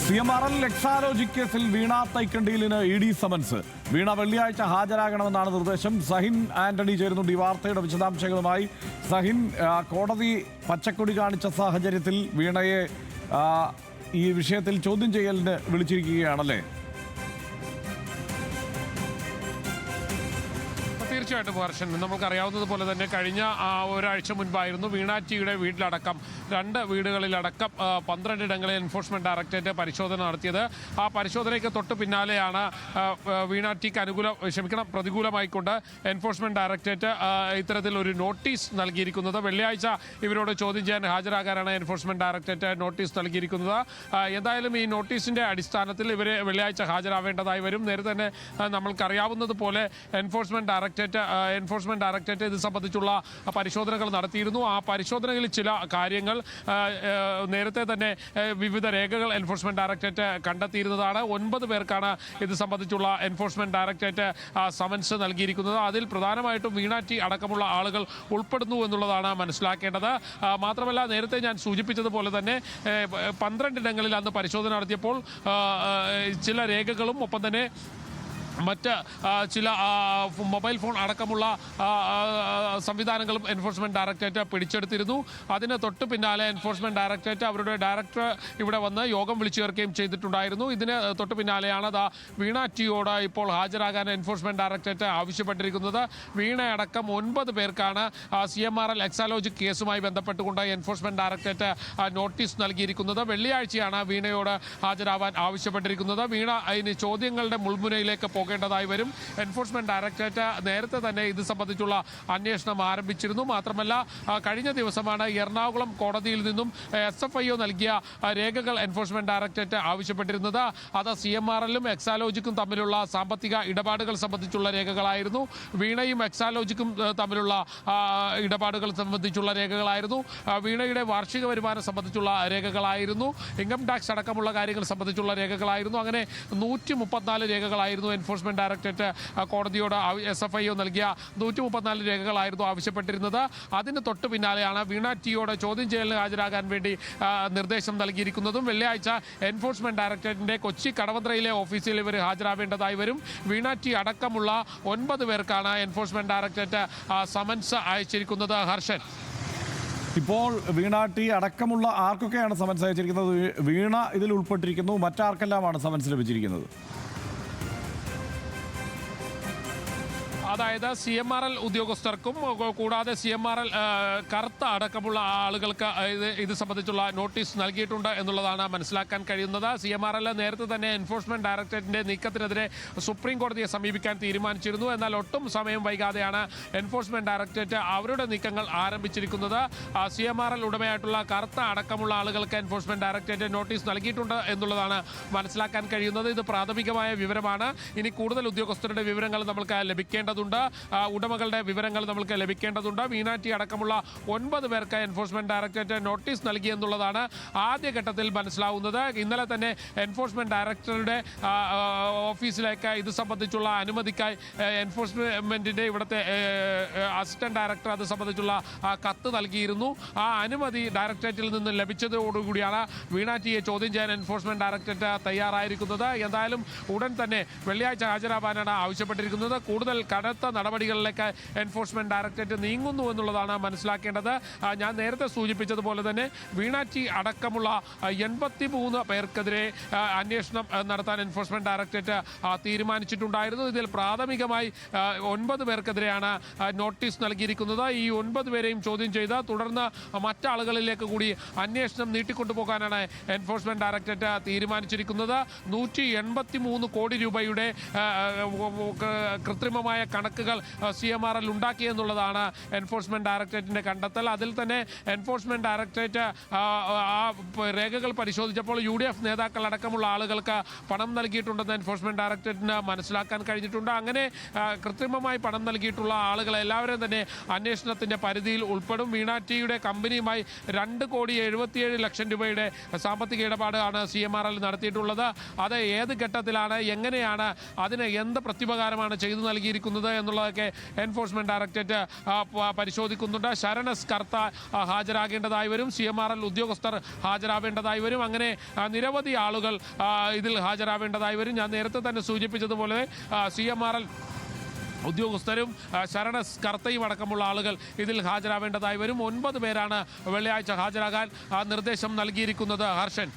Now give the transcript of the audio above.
CMRL Exalogic കേസിൽ വീണ തൈക്കണ്ടിയിലിന് ED summons. വീണ വെള്ളിയാഴ്ച ഹാജരാകണമെന്നാണ് നിർദ്ദേശം. സഹിൻ ആന്റണി ചേരുന്നുണ്ട് ഈ വാർത്തയുടെ വിശദാംശങ്ങളുമായി. സഹിൻ, കോടതി പച്ചക്കൊടി കാണിച്ച സാഹചര്യത്തിൽ വീണയെ ഈ വിഷയത്തിൽ ചോദ്യം ചെയ്യലിന് വിളിച്ചിരിക്കുകയാണല്ലേ? തീർച്ചയായിട്ടും ഹർഷൻ, നമുക്കറിയാവുന്നതുപോലെ തന്നെ കഴിഞ്ഞ ഒരാഴ്ച മുൻപായിരുന്നു വീണ ടിയുടെ വീട്ടിലടക്കം 2 വീടുകളിലടക്കം 12 ഇടങ്ങളിൽ എൻഫോഴ്സ്മെന്റ് ഡയറക്ടറേറ്റ് പരിശോധന നടത്തിയത്. ആ പരിശോധനയ്ക്ക് തൊട്ട് പിന്നാലെയാണ് വീണ ടിക്ക് പ്രതികൂലമായിക്കൊണ്ട് എൻഫോഴ്സ്മെന്റ് ഡയറക്ടറേറ്റ് ഇത്തരത്തിൽ ഒരു നോട്ടീസ് നൽകിയിരിക്കുന്നത്. വെള്ളിയാഴ്ച ഇവരോട് ചോദ്യം ചെയ്യാൻ ഹാജരാകാനാണ് എൻഫോഴ്സ്മെന്റ് ഡയറക്ടറേറ്റ് നോട്ടീസ് നൽകിയിരിക്കുന്നത്. എന്തായാലും ഈ നോട്ടീസിന്റെ അടിസ്ഥാനത്തിൽ ഇവരെ വെള്ളിയാഴ്ച ഹാജരാവേണ്ടതായി വരും. നേരത്തെ തന്നെ നമ്മൾക്കറിയാവുന്നതുപോലെ എൻഫോഴ്സ്മെന്റ് ഡയറക്ടറേറ്റ് ഇത് സംബന്ധിച്ചുള്ള പരിശോധനകൾ നടത്തിയിരുന്നു. ആ പരിശോധനകളിൽ ചില കാര്യങ്ങൾ നേരത്തെ തന്നെ വിവിധ രേഖകൾ എൻഫോഴ്സ്മെന്റ് ഡയറക്ടറേറ്റ് കണ്ടെത്തിയിരുന്നതാണ്. 9 പേർക്കാണ് ഇത് സംബന്ധിച്ചുള്ള എൻഫോഴ്സ്മെന്റ് ഡയറക്ടറേറ്റ് സമൻസ് നൽകിയിരിക്കുന്നത്. അതിൽ പ്രധാനമായിട്ടും വീണ ടി അടക്കമുള്ള ആളുകൾ ഉൾപ്പെടുന്നു എന്നുള്ളതാണ് മനസ്സിലാക്കേണ്ടത്. മാത്രമല്ല, നേരത്തെ ഞാൻ സൂചിപ്പിച്ചതുപോലെ തന്നെ 12 ഇടങ്ങളിൽ അന്ന് പരിശോധന നടത്തിയപ്പോൾ ചില രേഖകളും ഒപ്പം തന്നെ മറ്റ് ചില മൊബൈൽ ഫോൺ അടക്കമുള്ള സംവിധാനങ്ങളും എൻഫോഴ്സ്മെന്റ് ഡയറക്ടറേറ്റ് പിടിച്ചെടുത്തിരുന്നു. അതിന് തൊട്ട് പിന്നാലെ എൻഫോഴ്സ്മെന്റ് ഡയറക്ടറേറ്റ് അവരുടെ ഡയറക്ടർ ഇവിടെ വന്ന് യോഗം വിളിച്ചു ചേർക്കുകയും ചെയ്തിട്ടുണ്ടായിരുന്നു. ഇതിന് തൊട്ട് പിന്നാലെയാണ് വീണ ടിയോട് ഇപ്പോൾ ഹാജരാകാൻ എൻഫോഴ്സ്മെന്റ് ഡയറക്ടറേറ്റ് ആവശ്യപ്പെട്ടിരിക്കുന്നത്. വീണയടക്കം 9 പേർക്കാണ് CMRL എക്സാലോജിക് കേസുമായി ബന്ധപ്പെട്ടുകൊണ്ട് എൻഫോഴ്സ്മെന്റ് ഡയറക്ടറേറ്റ് നോട്ടീസ് നൽകിയിരിക്കുന്നത്. വെള്ളിയാഴ്ചയാണ് വീണയോട് ഹാജരാവാൻ ആവശ്യപ്പെട്ടിരിക്കുന്നത്. വീണ അതിന് ചോദ്യങ്ങളുടെ മുൾമുനയിലേക്ക് പോകേണ്ടതായി വരും. എൻഫോഴ്സ്മെന്റ് ഡയറക്ടറേറ്റ് നേരത്തെ തന്നെ ഇത് സംബന്ധിച്ചുള്ള അന്വേഷണം ആരംഭിച്ചിരുന്നു. മാത്രമല്ല, കഴിഞ്ഞ ദിവസമാണ് എറണാകുളം കോടതിയിൽ നിന്നും SFIO നൽകിയ രേഖകൾ എൻഫോഴ്സ്മെന്റ് ഡയറക്ടറേറ്റ് ആവശ്യപ്പെട്ടിരുന്നത്. അത് CMRLും എക്സാലോജിക്കും തമ്മിലുള്ള സാമ്പത്തിക ഇടപാടുകൾ സംബന്ധിച്ചുള്ള രേഖകളായിരുന്നു. വീണയും എക്സാലോജിക്കും തമ്മിലുള്ള ഇടപാടുകൾ സംബന്ധിച്ചുള്ള രേഖകളായിരുന്നു. വീണയുടെ വാർഷിക വരുമാനം സംബന്ധിച്ചുള്ള രേഖകളായിരുന്നു. ഇൻകം ടാക്സ് അടക്കമുള്ള കാര്യങ്ങൾ സംബന്ധിച്ചുള്ള രേഖകളായിരുന്നു. അങ്ങനെ 134 രേഖകളായിരുന്നു എൻഫോഴ്സ്മെന്റ് ഡയറക്ടറേറ്റ് കോടതിയോട് SFIO നൽകിയ 134 രേഖകളായിരുന്നു ആവശ്യപ്പെട്ടിരുന്നത്. അതിന് തൊട്ട് പിന്നാലെയാണ് വീണ ടിയോട് ചോദ്യം ചെയ്യലിന് ഹാജരാകാൻ വേണ്ടി നിർദ്ദേശം നൽകിയിരിക്കുന്നതും. വെള്ളിയാഴ്ച എൻഫോഴ്സ്മെന്റ് ഡയറക്ടറേറ്റിന്റെ കൊച്ചി കടവന്ത്രയിലെ ഓഫീസിൽ ഇവർ ഹാജരാവേണ്ടതായി വരും. വീണ ടി അടക്കമുള്ള 9 പേർക്കാണ് എൻഫോഴ്സ്മെന്റ് ഡയറക്ടറേറ്റ് സമൻസ് അയച്ചിരിക്കുന്നത്. ഹർഷൻ, ഇപ്പോൾ വീണ ടി അടക്കമുള്ള ആർക്കൊക്കെയാണ് സമൻസ് അയച്ചിരിക്കുന്നത്? വീണ ഇതിൽ ഉൾപ്പെട്ടിരിക്കുന്നു. മറ്റാർക്കെല്ലാമാണ് സമൻസ് ലഭിച്ചിരിക്കുന്നത്? അതായത് CMRL ഉദ്യോഗസ്ഥർക്കും കൂടാതെ CMRL കറുത്ത അടക്കമുള്ള ആളുകൾക്ക് ഇത് സംബന്ധിച്ചുള്ള നോട്ടീസ് നൽകിയിട്ടുണ്ട് എന്നുള്ളതാണ് മനസ്സിലാക്കാൻ കഴിയുന്നത്. CMRL നേരത്തെ തന്നെ എൻഫോഴ്സ്മെന്റ് ഡയറക്ടറേറ്റിന്റെ നീക്കത്തിനെതിരെ സുപ്രീം കോടതിയെ സമീപിക്കാൻ തീരുമാനിച്ചിരുന്നു. എന്നാൽ ഒട്ടും സമയം വൈകാതെയാണ് എൻഫോഴ്സ്മെന്റ് ഡയറക്ടറേറ്റ് അവരുടെ നീക്കങ്ങൾ ആരംഭിച്ചിരിക്കുന്നത്. CMRL ഉടമയായിട്ടുള്ള കറുത്ത അടക്കമുള്ള ആളുകൾക്ക് എൻഫോഴ്സ്മെന്റ് ഡയറക്ടറേറ്റ് നോട്ടീസ് നൽകിയിട്ടുണ്ട് എന്നുള്ളതാണ് മനസ്സിലാക്കാൻ കഴിയുന്നത്. ഇത് പ്രാഥമികമായ വിവരമാണ്. ഇനി കൂടുതൽ ഉദ്യോഗസ്ഥരുടെ വിവരങ്ങൾ നമുക്ക് ലഭിക്കേണ്ടതുണ്ട്. ഉടമകളുടെ വിവരങ്ങൾ നമുക്ക് ലഭിക്കേണ്ടതുണ്ട്. വീണ ടി അടക്കമുള്ള 9 പേർക്ക് എൻഫോഴ്സ്മെന്റ് ഡയറക്ടറേറ്റ് നോട്ടീസ് നൽകി എന്നുള്ളതാണ് ആദ്യഘട്ടത്തിൽ മനസ്സിലാവുന്നത്. ഇന്നലെ തന്നെ എൻഫോഴ്സ്മെന്റ് ഡയറക്ടറുടെ ഓഫീസിലേക്ക് ഇത് സംബന്ധിച്ചുള്ള അനുമതിക്കായി എൻഫോഴ്സ്മെന്റിന്റെ ഇവിടുത്തെ അസിസ്റ്റന്റ് ഡയറക്ടർ അത് സംബന്ധിച്ചുള്ള കത്ത് നൽകിയിരുന്നു. ആ അനുമതി ഡയറക്ടറേറ്റിൽ നിന്ന് ലഭിച്ചതോടുകൂടിയാണ് വീണ ടിയെ ചോദ്യം ചെയ്യാൻ എൻഫോഴ്സ്മെന്റ് ഡയറക്ടറേറ്റ് തയ്യാറായിരിക്കുന്നത്. എന്തായാലും ഉടൻ തന്നെ വെള്ളിയാഴ്ച ഹാജരാവാനാണ് ആവശ്യപ്പെട്ടിരിക്കുന്നത്. കൂടുതൽ കടുത്ത നടപടികളിലേക്ക് എൻഫോഴ്സ്മെന്റ് ഡയറക്ടറേറ്റ് നീങ്ങുന്നു എന്നുള്ളതാണ് മനസ്സിലാക്കേണ്ടത്. ഞാൻ നേരത്തെ സൂചിപ്പിച്ചതുപോലെ തന്നെ വീണ ടി അടക്കമുള്ള 83 പേർക്കെതിരെ അന്വേഷണം നടത്താൻ എൻഫോഴ്സ്മെന്റ് ഡയറക്ടറേറ്റ് തീരുമാനിച്ചിട്ടുണ്ടായിരുന്നു. ഇതിൽ പ്രാഥമികമായി 9 പേർക്കെതിരെയാണ് നോട്ടീസ് നൽകിയിരിക്കുന്നത്. ഈ 9 പേരെയും ചോദ്യം ചെയ്ത് തുടർന്ന് മറ്റാളുകളിലേക്ക് കൂടി അന്വേഷണം നീട്ടിക്കൊണ്ടുപോകാനാണ് എൻഫോഴ്സ്മെന്റ് ഡയറക്ടറേറ്റ് തീരുമാനിച്ചിരിക്കുന്നത്. 183 കോടി രൂപയുടെ കൃത്രിമമായ കണക്കുകൾ CMRL ഉണ്ടാക്കിയെന്നുള്ളതാണ് എൻഫോഴ്സ്മെന്റ് ഡയറക്ടറേറ്റിന്റെ കണ്ടെത്തൽ. അതിൽ തന്നെ എൻഫോഴ്സ്മെന്റ് ഡയറക്ടറേറ്റ് രേഖകൾ പരിശോധിച്ചപ്പോൾ UDF നേതാക്കൾ അടക്കമുള്ള ആളുകൾക്ക് പണം നൽകിയിട്ടുണ്ടെന്ന് എൻഫോഴ്സ്മെന്റ് ഡയറക്ടറേറ്റിന് മനസ്സിലാക്കാൻ കഴിഞ്ഞിട്ടുണ്ട്. അങ്ങനെ കൃത്രിമമായി പണം നൽകിയിട്ടുള്ള ആളുകൾ എല്ലാവരും തന്നെ അന്വേഷണത്തിന്റെ പരിധിയിൽ ഉൾപ്പെടും. വീണ ടിയുടെ കമ്പനിയുമായി 2,77,00,000 രൂപയുടെ സാമ്പത്തിക ഇടപാടാണ് CMRL നടത്തിയിട്ടുള്ളത്. അത് ഏത് ഘട്ടത്തിലാണ്, എങ്ങനെയാണ്, അതിന് എന്ത് പ്രത്യുപകാരമാണ് ചെയ്തു നൽകിയിരിക്കുന്നത് എന്നുള്ളതൊക്കെ എൻഫോഴ്സ്മെന്റ് ഡയറക്ടറേറ്റ് പരിശോധിക്കുന്നുണ്ട്. ശരണസ് കർത്ത ഹാജരാകേണ്ടതായി വരും, CMRL ഉദ്യോഗസ്ഥർ ഹാജരാവേണ്ടതായി വരും. അങ്ങനെ നിരവധി ആളുകൾ ഇതിൽ ഹാജരാവേണ്ടതായി വരും. ഞാൻ നേരത്തെ തന്നെ സൂചിപ്പിച്ചതുപോലെ CMRL ഉദ്യോഗസ്ഥരും ശരണസ് കർത്തയും അടക്കമുള്ള ആളുകൾ ഇതിൽ ഹാജരാവേണ്ടതായി വരും. 9 പേരാണ് വെള്ളിയാഴ്ച ഹാജരാകാൻ നിർദ്ദേശം നൽകിയിരിക്കുന്നത്. ഹർഷൻ.